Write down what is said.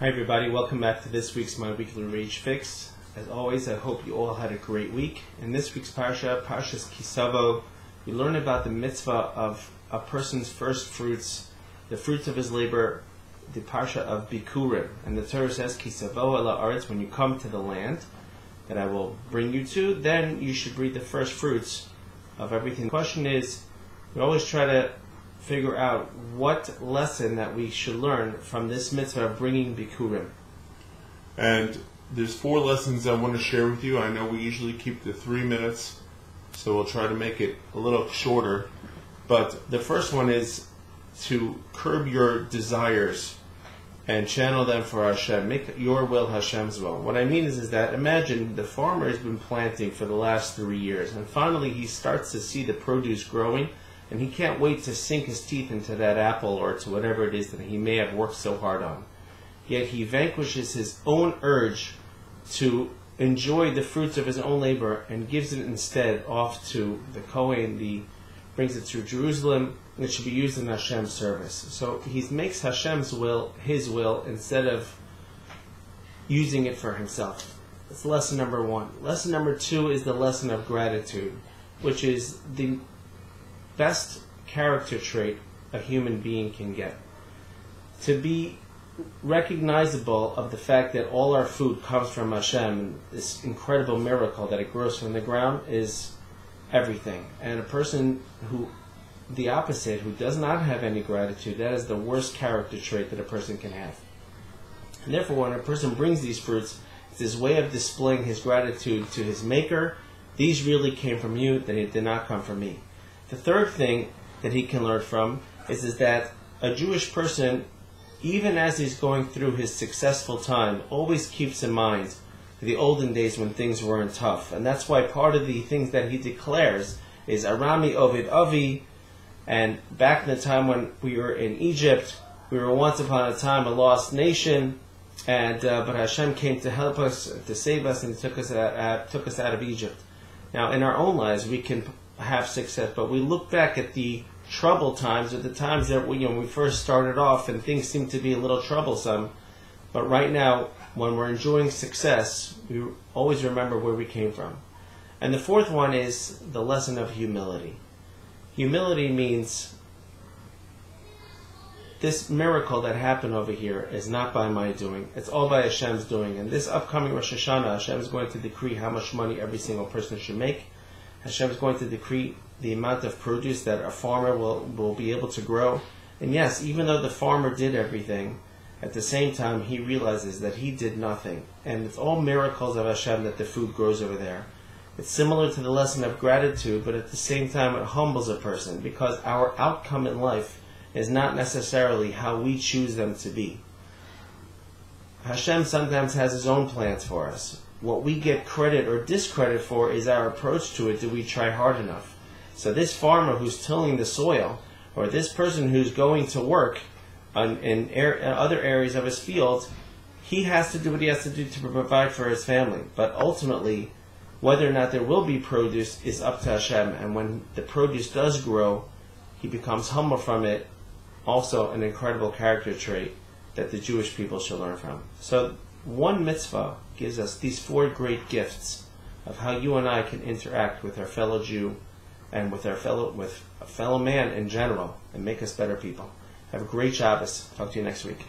Hi everybody, welcome back to this week's My Weekly Rage Fix. As always, I hope you all had a great week. In this week's Parsha, Parshas Kisavo, we learn about the mitzvah of a person's first fruits, the fruits of his labor, the Parsha of Bikurim. And the Torah says, Kisavo ela aretz, when you come to the land that I will bring you to, then you should read the first fruits of everything. The question is, we always try to figure out what lesson that we should learn from this mitzvah of bringing Bikurim. And there's 4 lessons I want to share with you. I know we usually keep the 3 minutes, so we'll try to make it a little shorter. But the first one is to curb your desires and channel them for Hashem. Make your will Hashem's will. What I mean is that imagine the farmer has been planting for the last 3 years, and finally he starts to see the produce growing, and he can't wait to sink his teeth into that apple or to whatever it is that he may have worked so hard on. Yet he vanquishes his own urge to enjoy the fruits of his own labor and gives it instead off to the Kohen, brings it to Jerusalem, and it should be used in Hashem's service. So he makes Hashem's will his will instead of using it for himself. That's lesson number 1. Lesson number 2 is the lesson of gratitude, which is the best character trait a human being can get. To be recognizable of the fact that all our food comes from Hashem, and this incredible miracle that it grows from the ground, is everything. And a person who, the opposite, who does not have any gratitude, that is the worst character trait that a person can have. And therefore, when a person brings these fruits, it's his way of displaying his gratitude to his maker. These really came from you, they did not come from me. The third thing that he can learn from is that a Jewish person, even as he's going through his successful time, always keeps in mind the olden days when things weren't tough. And that's why part of the things that he declares is Arami Ovid Avi, and back in the time when we were in Egypt, we were once upon a time a lost nation, and but Hashem came to help us, to save us, and took us out of Egypt. Now, in our own lives, we can have success, but we look back at the troubled times, at the times that we first started off and things seem to be a little troublesome. But right now, when we're enjoying success, we always remember where we came from. And the fourth one is the lesson of humility. Humility means this miracle that happened over here is not by my doing. It's all by Hashem's doing. And this upcoming Rosh Hashanah, Hashem is going to decree how much money every single person should make. Hashem is going to decree the amount of produce that a farmer will be able to grow. And yes, even though the farmer did everything, at the same time he realizes that he did nothing. And it's all miracles of Hashem that the food grows over there. It's similar to the lesson of gratitude, but at the same time it humbles a person, because our outcome in life is not necessarily how we choose them to be. Hashem sometimes has his own plans for us. What we get credit or discredit for is our approach to it. Do we try hard enough? So this farmer who's tilling the soil, or this person who's going to work in other areas of his field, he has to do what he has to do to provide for his family. But ultimately, whether or not there will be produce is up to Hashem. And when the produce does grow, he becomes humble from it. Also an incredible character trait that the Jewish people should learn from. So one mitzvah gives us these 4 great gifts of how you and I can interact with our fellow Jew and with a fellow man in general and make us better people. Have a great Shabbos. Talk to you next week.